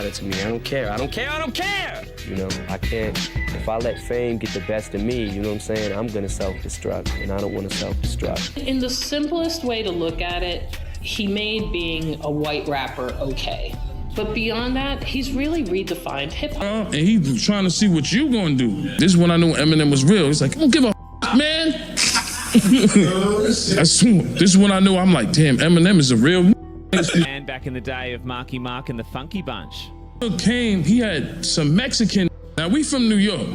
matter to me. I don't care. I don't care. I don't care. You know, I can't. If I let fame get the best of me, you know what I'm saying? I'm gonna self-destruct, and I don't want to self-destruct. In the simplest way to look at it, he made being a white rapper okay. But beyond that, he's really redefined hip-hop. And he's trying to see what you gonna do. This is when I knew Eminem was real. He's like, I don't give a man. This is when I knew, I'm like, damn, Eminem is a real And back in the day of Marky Mark and the Funky Bunch. He had some Mexican. Now we from New York.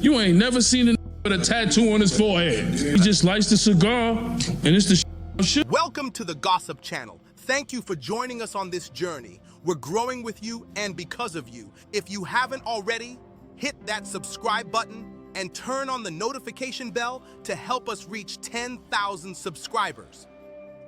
You ain't never seen a with a tattoo on his forehead. He just lights the cigar and it's the shit. Welcome to the Gossip Channel. Thank you for joining us on this journey. We're growing with you and because of you. If you haven't already, hit that subscribe button and turn on the notification bell to help us reach 10,000 subscribers.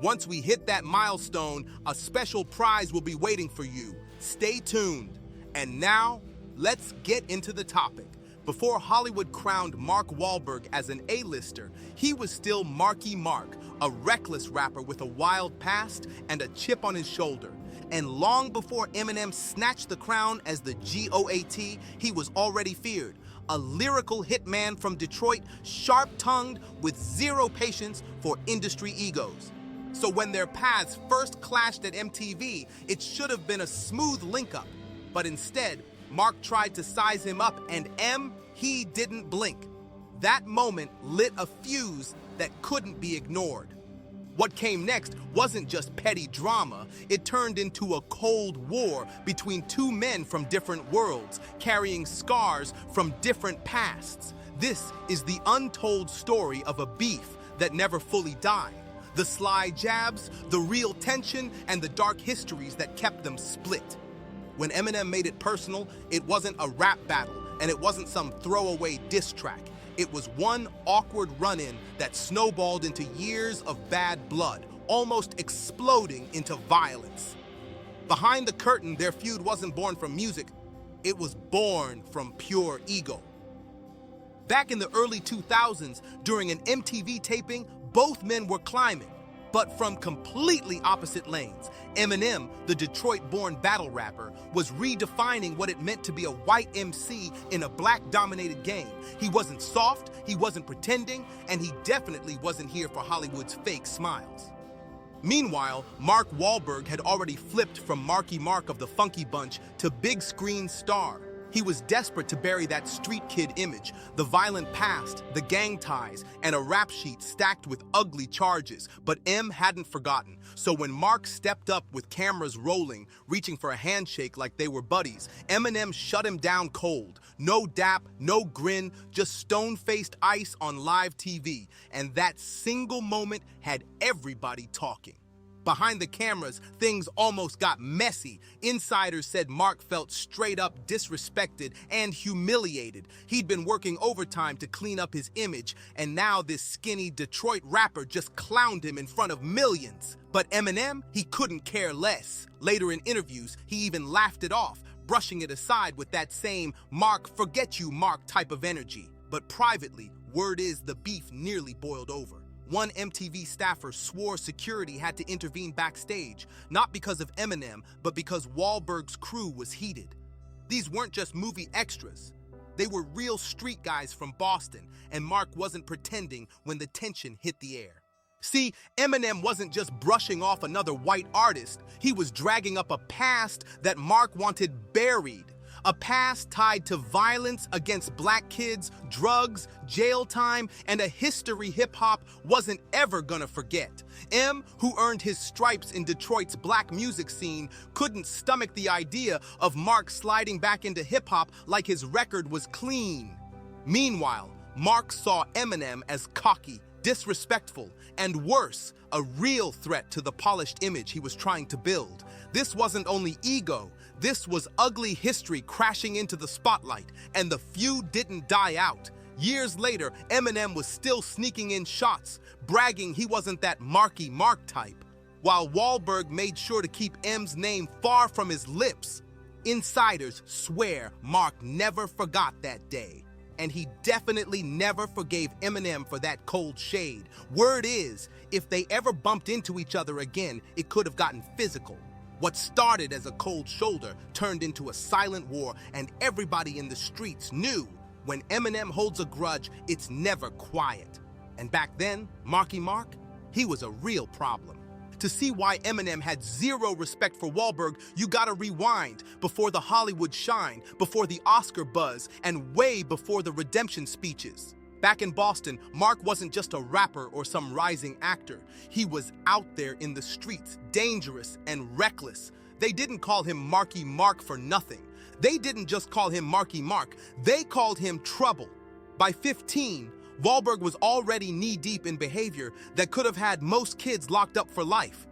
Once we hit that milestone, a special prize will be waiting for you. Stay tuned. And now, let's get into the topic. Before Hollywood crowned Mark Wahlberg as an A-lister, he was still Marky Mark, a reckless rapper with a wild past and a chip on his shoulder. And long before Eminem snatched the crown as the GOAT, he was already feared. A lyrical hitman from Detroit, sharp-tongued with zero patience for industry egos. So when their paths first clashed at MTV, it should have been a smooth link-up. But instead, Mark tried to size him up, and he didn't blink. That moment lit a fuse that couldn't be ignored. What came next wasn't just petty drama, it turned into a cold war between two men from different worlds, carrying scars from different pasts. This is the untold story of a beef that never fully died. The sly jabs, the real tension, and the dark histories that kept them split. When Eminem made it personal, it wasn't a rap battle, and it wasn't some throwaway diss track. It was one awkward run-in that snowballed into years of bad blood, almost exploding into violence. Behind the curtain, their feud wasn't born from music, it was born from pure ego. Back in the early 2000s, during an MTV taping, both men were climbing, but from completely opposite lanes. Eminem, the Detroit-born battle rapper, was redefining what it meant to be a white MC in a black-dominated game. He wasn't soft, he wasn't pretending, and he definitely wasn't here for Hollywood's fake smiles. Meanwhile, Mark Wahlberg had already flipped from Marky Mark of the Funky Bunch to big screen star. He was desperate to bury that street kid image, the violent past, the gang ties, and a rap sheet stacked with ugly charges. But M hadn't forgotten. So when Mark stepped up with cameras rolling, reaching for a handshake like they were buddies, Eminem shut him down cold. No dap, no grin, just stone-faced ice on live TV. And that single moment had everybody talking. Behind the cameras, things almost got messy. Insiders said Mark felt straight up disrespected and humiliated. He'd been working overtime to clean up his image, and now this skinny Detroit rapper just clowned him in front of millions. But Eminem, he couldn't care less. Later in interviews, he even laughed it off, brushing it aside with that same Mark, forget you, Mark type of energy. But privately, word is the beef nearly boiled over. One MTV staffer swore security had to intervene backstage, not because of Eminem, but because Wahlberg's crew was heated. These weren't just movie extras. They were real street guys from Boston, and Mark wasn't pretending when the tension hit the air. See, Eminem wasn't just brushing off another white artist, he was dragging up a past that Mark wanted buried. A past tied to violence against black kids, drugs, jail time, and a history hip-hop wasn't ever gonna forget. M, who earned his stripes in Detroit's black music scene, couldn't stomach the idea of Mark sliding back into hip-hop like his record was clean. Meanwhile, Mark saw Eminem as cocky, disrespectful, and worse, a real threat to the polished image he was trying to build. This wasn't only ego, this was ugly history crashing into the spotlight, and the feud didn't die out. Years later, Eminem was still sneaking in shots, bragging he wasn't that Marky Mark type, while Wahlberg made sure to keep M's name far from his lips. Insiders swear Mark never forgot that day. And he definitely never forgave Eminem for that cold shade. Word is, if they ever bumped into each other again, it could have gotten physical. What started as a cold shoulder turned into a silent war, and everybody in the streets knew when Eminem holds a grudge, it's never quiet. And back then, Marky Mark, he was a real problem. To see why Eminem had zero respect for Wahlberg, you gotta rewind before the Hollywood shine, before the Oscar buzz, and way before the redemption speeches. Back in Boston, Mark wasn't just a rapper or some rising actor. He was out there in the streets, dangerous and reckless. They didn't call him Marky Mark for nothing. They didn't just call him Marky Mark, they called him Trouble. By 15, Wahlberg was already knee-deep in behavior that could have had most kids locked up for life.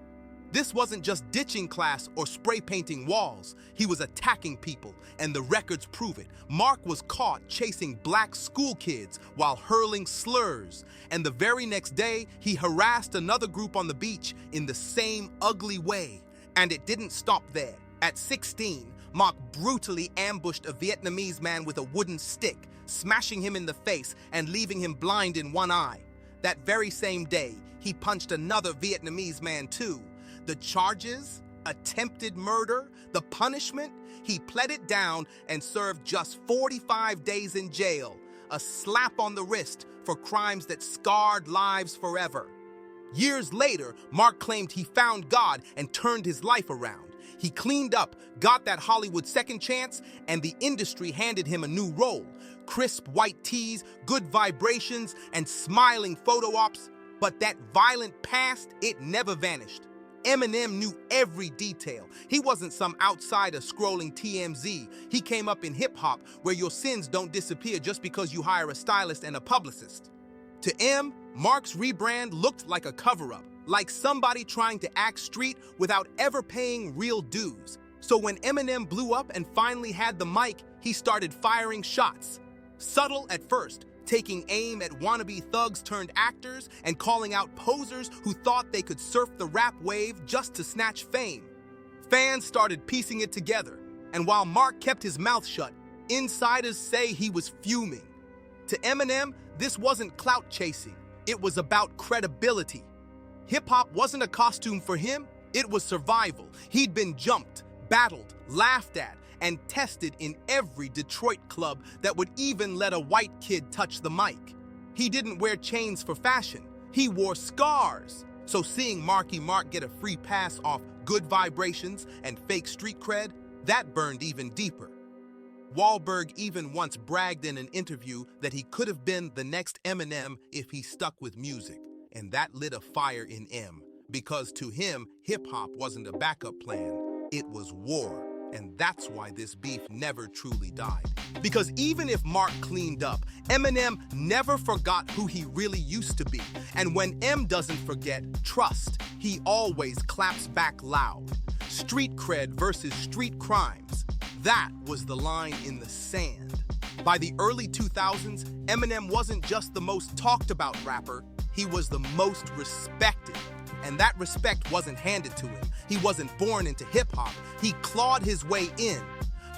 This wasn't just ditching class or spray painting walls. He was attacking people, and the records prove it. Mark was caught chasing black school kids while hurling slurs, and the very next day, he harassed another group on the beach in the same ugly way. And it didn't stop there. At 16, Mark brutally ambushed a Vietnamese man with a wooden stick, smashing him in the face and leaving him blind in one eye. That very same day, he punched another Vietnamese man too. The charges, attempted murder, the punishment, he pled it down and served just 45 days in jail, a slap on the wrist for crimes that scarred lives forever. Years later, Mark claimed he found God and turned his life around. He cleaned up, got that Hollywood second chance, and the industry handed him a new role. Crisp white tees, good vibrations, and smiling photo ops. But that violent past, it never vanished. Eminem knew every detail. He wasn't some outsider scrolling TMZ. He came up in hip-hop, where your sins don't disappear just because you hire a stylist and a publicist. To M, Mark's rebrand looked like a cover-up, like somebody trying to act street without ever paying real dues. So when Eminem blew up and finally had the mic, he started firing shots. Subtle at first, taking aim at wannabe thugs turned actors and calling out posers who thought they could surf the rap wave just to snatch fame. Fans started piecing it together, and while Mark kept his mouth shut, insiders say he was fuming. To Eminem, this wasn't clout chasing, it was about credibility. Hip-hop wasn't a costume for him, it was survival. He'd been jumped, battled, laughed at, and tested in every Detroit club that would even let a white kid touch the mic. He didn't wear chains for fashion, he wore scars. So seeing Marky Mark get a free pass off good vibrations and fake street cred, that burned even deeper. Wahlberg even once bragged in an interview that he could have been the next Eminem if he stuck with music. And that lit a fire in M, because to him, hip-hop wasn't a backup plan, it was war. And that's why this beef never truly died. Because even if Mark cleaned up, Eminem never forgot who he really used to be. And when M doesn't forget, trust, he always claps back loud. Street cred versus street crimes. That was the line in the sand. By the early 2000s, Eminem wasn't just the most talked about rapper, he was the most respected. And that respect wasn't handed to him. He wasn't born into hip-hop. He clawed his way in.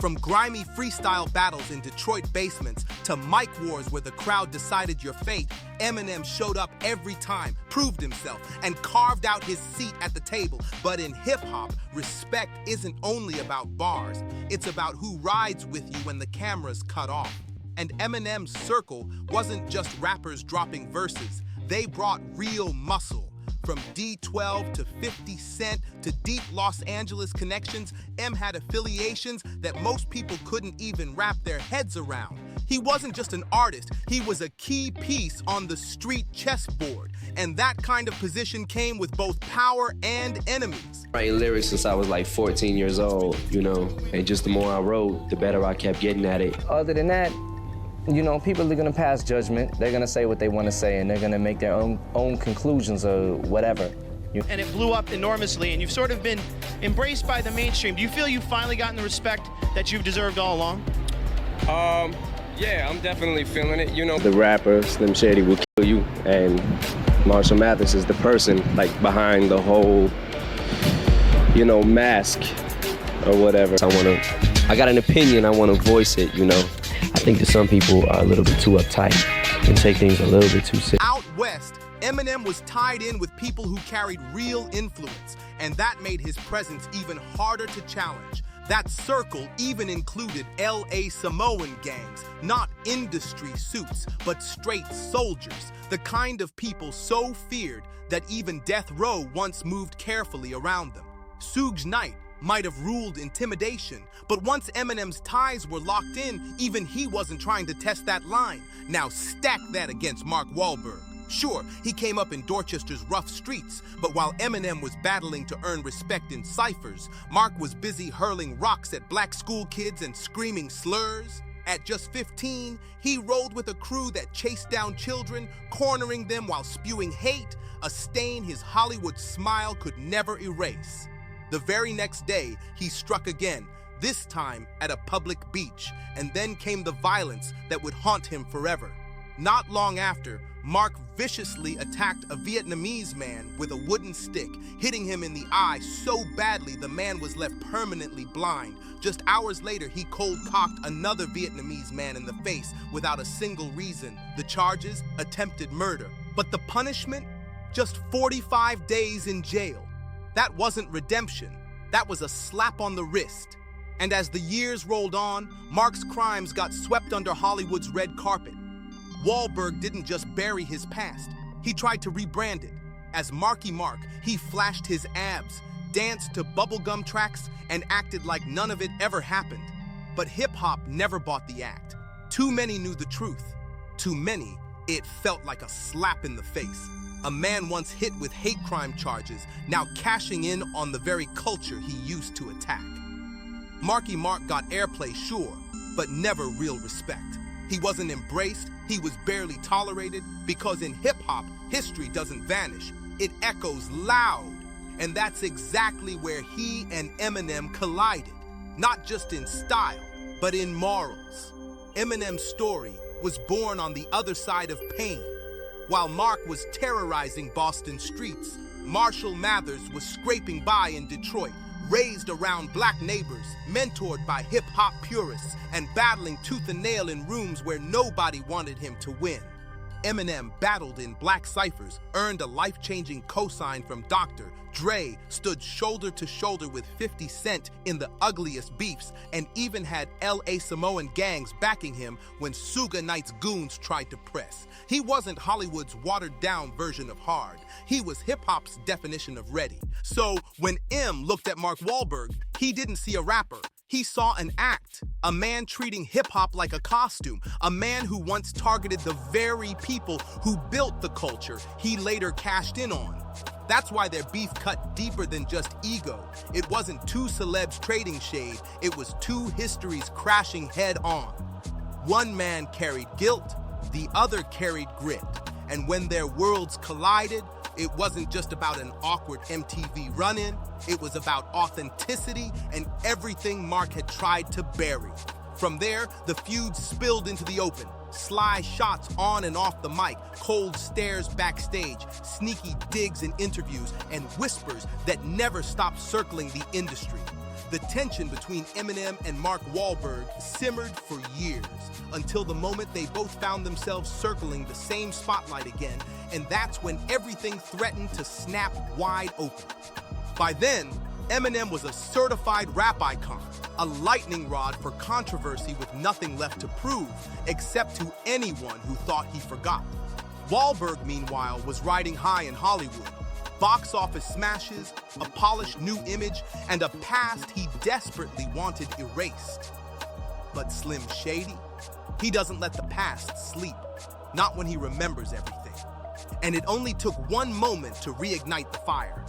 From grimy freestyle battles in Detroit basements to mic wars where the crowd decided your fate, Eminem showed up every time, proved himself, and carved out his seat at the table. But in hip-hop, respect isn't only about bars. It's about who rides with you when the camera's cut off. And Eminem's circle wasn't just rappers dropping verses. They brought real muscle. From D12 to 50 Cent to deep Los Angeles connections, M had affiliations that most people couldn't even wrap their heads around. He wasn't just an artist, he was a key piece on the street chessboard. And that kind of position came with both power and enemies. Writing lyrics since I was like 14 years old, and just the more I wrote, the better I kept getting at it. Other than that, people are gonna pass judgment. They're gonna say what they wanna say, and they're gonna make their own conclusions or whatever. And it blew up enormously, and you've sort of been embraced by the mainstream. Do you feel you've finally gotten the respect that you've deserved all along? Yeah, I'm definitely feeling it. The rapper, Slim Shady, will kill you, and Marshall Mathers is the person, behind the whole, mask or whatever. I got an opinion, I wanna voice it, I think that some people are a little bit too uptight and take things a little bit too serious. Out west, Eminem was tied in with people who carried real influence, and that made his presence even harder to challenge. That circle even included LA Samoan gangs, not industry suits, but straight soldiers, the kind of people so feared that even death row once moved carefully around them. Suge Knight might have ruled intimidation, but once Eminem's ties were locked in, even he wasn't trying to test that line. Now stack that against Mark Wahlberg. Sure, he came up in Dorchester's rough streets, but while Eminem was battling to earn respect in ciphers, Mark was busy hurling rocks at black school kids and screaming slurs. At just 15, he rolled with a crew that chased down children, cornering them while spewing hate, a stain his Hollywood smile could never erase. The very next day, he struck again, this time at a public beach, and then came the violence that would haunt him forever. Not long after, Mark viciously attacked a Vietnamese man with a wooden stick, hitting him in the eye so badly the man was left permanently blind. Just hours later, he cold-cocked another Vietnamese man in the face without a single reason. The charges? Attempted murder. But the punishment? Just 45 days in jail. That wasn't redemption. That was a slap on the wrist. And as the years rolled on, Mark's crimes got swept under Hollywood's red carpet. Wahlberg didn't just bury his past, he tried to rebrand it. As Marky Mark, he flashed his abs, danced to bubblegum tracks, and acted like none of it ever happened. But hip-hop never bought the act. Too many knew the truth. Too many, it felt like a slap in the face. A man once hit with hate crime charges, now cashing in on the very culture he used to attack. Marky Mark got airplay, sure, but never real respect. He wasn't embraced, he was barely tolerated, because in hip-hop, history doesn't vanish, it echoes loud. And that's exactly where he and Eminem collided, not just in style, but in morals. Eminem's story was born on the other side of pain. While Mark was terrorizing Boston streets, Marshall Mathers was scraping by in Detroit, raised around black neighbors, mentored by hip-hop purists, and battling tooth and nail in rooms where nobody wanted him to win. Eminem battled in black ciphers, earned a life-changing cosign from Dr. Dre, stood shoulder to shoulder with 50 Cent in the ugliest beefs, and even had LA Samoan gangs backing him when Suge Knight's goons tried to press. He wasn't Hollywood's watered-down version of hard. He was hip-hop's definition of ready. So when M looked at Mark Wahlberg, he didn't see a rapper. He saw an act, a man treating hip-hop like a costume, a man who once targeted the very people who built the culture he later cashed in on. That's why their beef cut deeper than just ego. It wasn't two celebs trading shade, it was two histories crashing head-on. One man carried guilt, the other carried grit. And when their worlds collided, it wasn't just about an awkward MTV run-in, it was about authenticity and everything Mark had tried to bury. From there, the feud spilled into the open. Sly shots on and off the mic, cold stares backstage, sneaky digs in interviews, and whispers that never stopped circling the industry. The tension between Eminem and Mark Wahlberg simmered for years, until the moment they both found themselves circling the same spotlight again, and that's when everything threatened to snap wide open. By then, Eminem was a certified rap icon, a lightning rod for controversy with nothing left to prove, except to anyone who thought he forgot. Wahlberg, meanwhile, was riding high in Hollywood. Box office smashes, a polished new image, and a past he desperately wanted erased. But Slim Shady, he doesn't let the past sleep, not when he remembers everything. And it only took one moment to reignite the fire.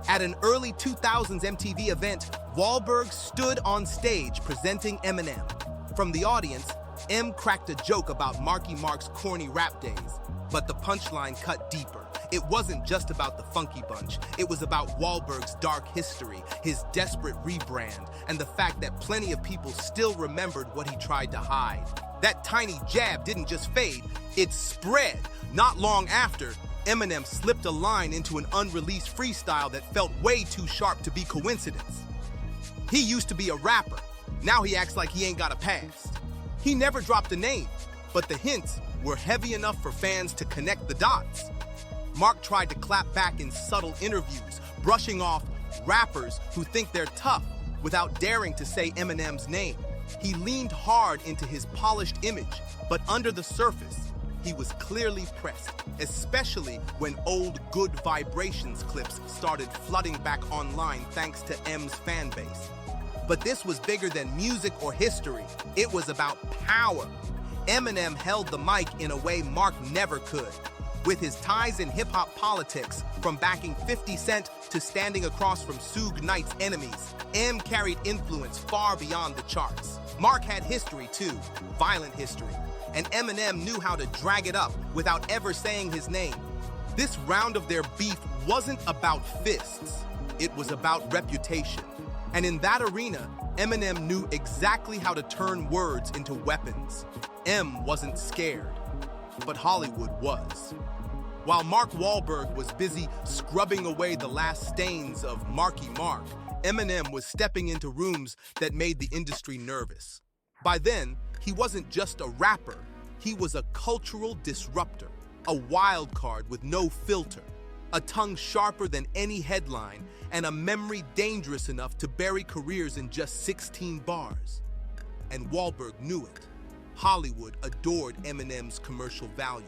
At an early 2000s MTV event, Wahlberg stood on stage presenting Eminem. From the audience, M cracked a joke about Marky Mark's corny rap days, but the punchline cut deeper. It wasn't just about the Funky Bunch, it was about Wahlberg's dark history, his desperate rebrand, and the fact that plenty of people still remembered what he tried to hide. That tiny jab didn't just fade, it spread. Not long after, Eminem slipped a line into an unreleased freestyle that felt way too sharp to be coincidence. He used to be a rapper. Now he acts like he ain't got a past. He never dropped a name, but the hints were heavy enough for fans to connect the dots. Mark tried to clap back in subtle interviews, brushing off rappers who think they're tough without daring to say Eminem's name. He leaned hard into his polished image, but under the surface, he was clearly pressed, especially when old Good Vibrations clips started flooding back online thanks to M's fan base. But this was bigger than music or history. It was about power. Eminem held the mic in a way Mark never could. With his ties in hip-hop politics, from backing 50 Cent to standing across from Suge Knight's enemies, M carried influence far beyond the charts. Mark had history too, violent history, and Eminem knew how to drag it up without ever saying his name. This round of their beef wasn't about fists, it was about reputation. And in that arena, Eminem knew exactly how to turn words into weapons. M wasn't scared, but Hollywood was. While Mark Wahlberg was busy scrubbing away the last stains of Marky Mark, Eminem was stepping into rooms that made the industry nervous. By then, he wasn't just a rapper, he was a cultural disruptor, a wild card with no filter, a tongue sharper than any headline, and a memory dangerous enough to bury careers in just 16 bars. And Wahlberg knew it. Hollywood adored Eminem's commercial value.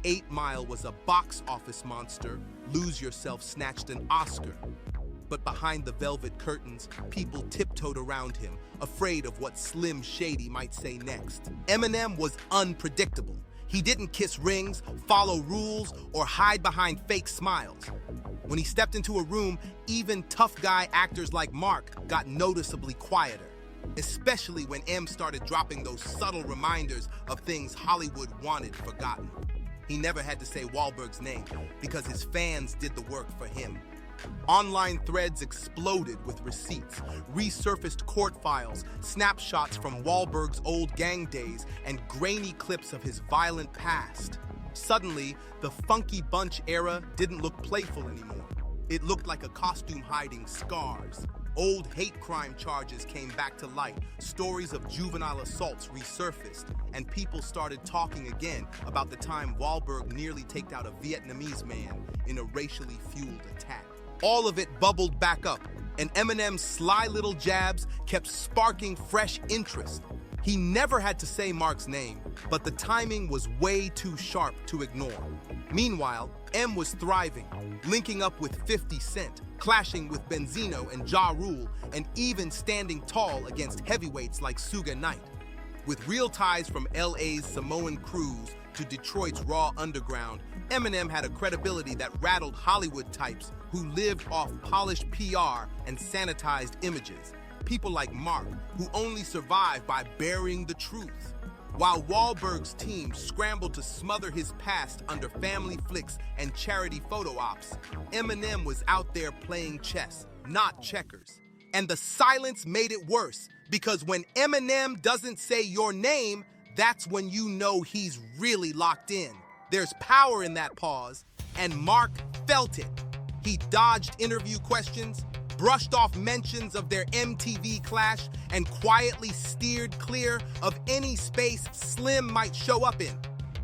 8 Mile was a box office monster. Lose Yourself snatched an Oscar. But behind the velvet curtains, people tiptoed around him, afraid of what Slim Shady might say next. Eminem was unpredictable. He didn't kiss rings, follow rules, or hide behind fake smiles. When he stepped into a room, even tough guy actors like Mark got noticeably quieter, especially when M started dropping those subtle reminders of things Hollywood wanted forgotten. He never had to say Wahlberg's name because his fans did the work for him. Online threads exploded with receipts, resurfaced court files, snapshots from Wahlberg's old gang days, and grainy clips of his violent past. Suddenly, the Funky Bunch era didn't look playful anymore. It looked like a costume hiding scars. Old hate crime charges came back to light, stories of juvenile assaults resurfaced, and people started talking again about the time Wahlberg nearly took out a Vietnamese man in a racially fueled attack. All of it bubbled back up, and Eminem's sly little jabs kept sparking fresh interest. He never had to say Mark's name, but the timing was way too sharp to ignore. Meanwhile, M was thriving, linking up with 50 Cent, clashing with Benzino and Ja Rule, and even standing tall against heavyweights like Suge Knight. With real ties from LA's Samoan Cruz to Detroit's Raw Underground, Eminem had a credibility that rattled Hollywood types who lived off polished PR and sanitized images. People like Mark, who only survived by burying the truth. While Wahlberg's team scrambled to smother his past under family flicks and charity photo ops, Eminem was out there playing chess, not checkers. And the silence made it worse, because when Eminem doesn't say your name, that's when you know he's really locked in. There's power in that pause, and Mark felt it. He dodged interview questions, brushed off mentions of their MTV clash, and quietly steered clear of any space Slim might show up in.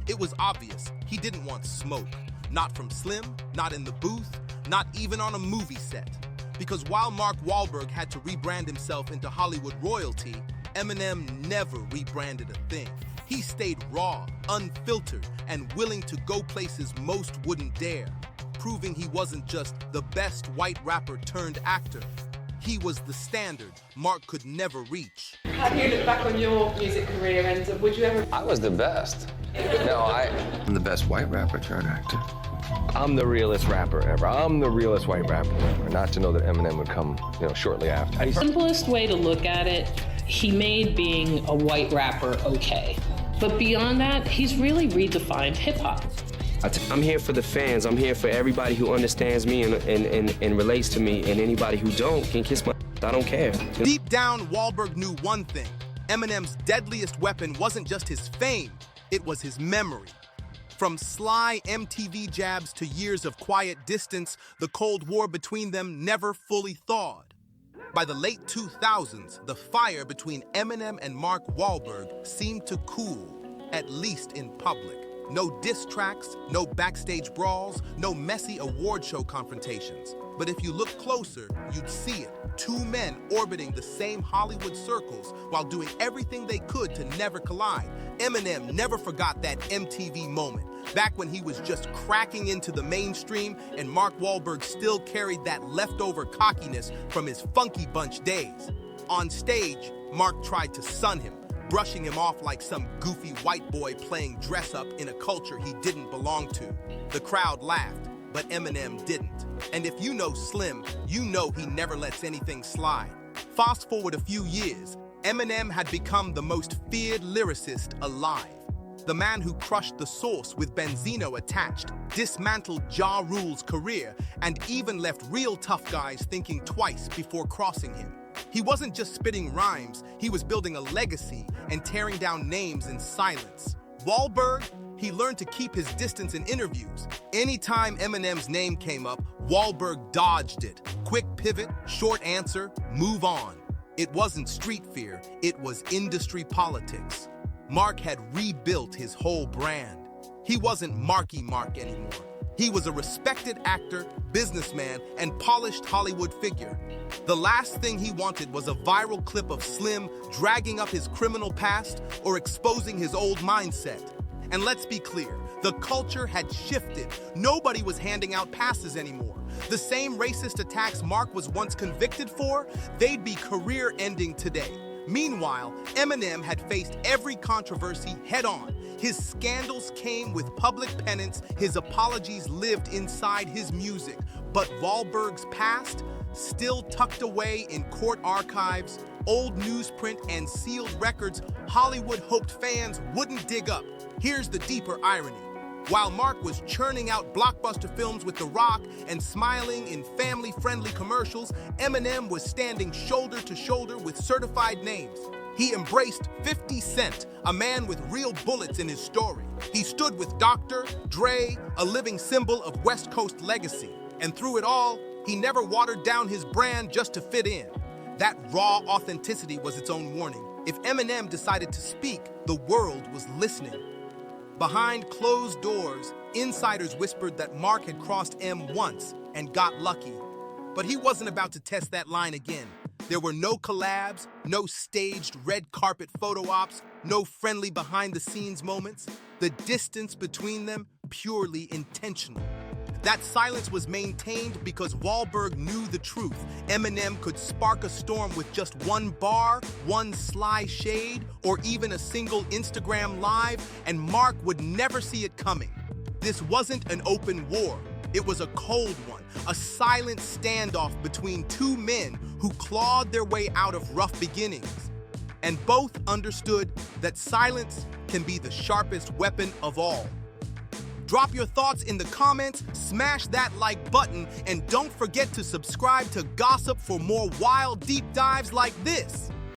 It was obvious he didn't want smoke. Not from Slim, not in the booth, not even on a movie set. Because while Mark Wahlberg had to rebrand himself into Hollywood royalty, Eminem never rebranded a thing. He stayed raw, unfiltered, and willing to go places most wouldn't dare, proving he wasn't just the best white rapper turned actor. He was the standard Mark could never reach. How do you look back on your music career, and would you ever... I was the best. No, I'm the best white rapper turned actor. I'm the realest rapper ever. I'm the realest white rapper ever. Not to know that Eminem would come, shortly after. The simplest way to look at it, he made being a white rapper okay. But beyond that, he's really redefined hip-hop. I'm here for the fans. I'm here for everybody who understands me and relates to me, and anybody who don't can kiss my I don't care. Deep down, Wahlberg knew one thing. Eminem's deadliest weapon wasn't just his fame, it was his memory. From sly MTV jabs to years of quiet distance, the Cold War between them never fully thawed. By the late 2000s, the fire between Eminem and Mark Wahlberg seemed to cool, at least in public. No diss tracks, no backstage brawls, no messy award show confrontations. But if you look closer, you'd see it. Two men orbiting the same Hollywood circles while doing everything they could to never collide. Eminem never forgot that MTV moment, back when he was just cracking into the mainstream and Mark Wahlberg still carried that leftover cockiness from his Funky Bunch days. On stage, Mark tried to sun him, brushing him off like some goofy white boy playing dress-up in a culture he didn't belong to. The crowd laughed, but Eminem didn't. And if you know Slim, you know he never lets anything slide. Fast forward a few years, Eminem had become the most feared lyricist alive. The man who crushed the Source with Benzino attached, dismantled Ja Rule's career, and even left real tough guys thinking twice before crossing him. He wasn't just spitting rhymes, he was building a legacy and tearing down names in silence. Wahlberg, he learned to keep his distance in interviews. Anytime Eminem's name came up, Wahlberg dodged it. Quick pivot, short answer, move on. It wasn't street fear, it was industry politics. Mark had rebuilt his whole brand. He wasn't Marky Mark anymore. He was a respected actor, businessman, and polished Hollywood figure. The last thing he wanted was a viral clip of Slim dragging up his criminal past or exposing his old mindset. And let's be clear, the culture had shifted. Nobody was handing out passes anymore. The same racist attacks Mark was once convicted for, they'd be career-ending today. Meanwhile, Eminem had faced every controversy head-on. His scandals came with public penance, his apologies lived inside his music. But Wahlberg's past, still tucked away in court archives, old newsprint, and sealed records Hollywood hoped fans wouldn't dig up. Here's the deeper irony. While Mark was churning out blockbuster films with The Rock and smiling in family-friendly commercials, Eminem was standing shoulder to shoulder with certified names. He embraced 50 Cent, a man with real bullets in his story. He stood with Dr. Dre, a living symbol of West Coast legacy. And through it all, he never watered down his brand just to fit in. That raw authenticity was its own warning. If Eminem decided to speak, the world was listening. Behind closed doors, insiders whispered that Mark had crossed M once and got lucky. But he wasn't about to test that line again. There were no collabs, no staged red carpet photo ops, no friendly behind-the-scenes moments. The distance between them, purely intentional. That silence was maintained because Wahlberg knew the truth. Eminem could spark a storm with just one bar, one sly shade, or even a single Instagram live, and Mark would never see it coming. This wasn't an open war. It was a cold one, a silent standoff between two men who clawed their way out of rough beginnings. And both understood that silence can be the sharpest weapon of all. Drop your thoughts in the comments, smash that like button, and don't forget to subscribe to Gossip for more wild deep dives like this.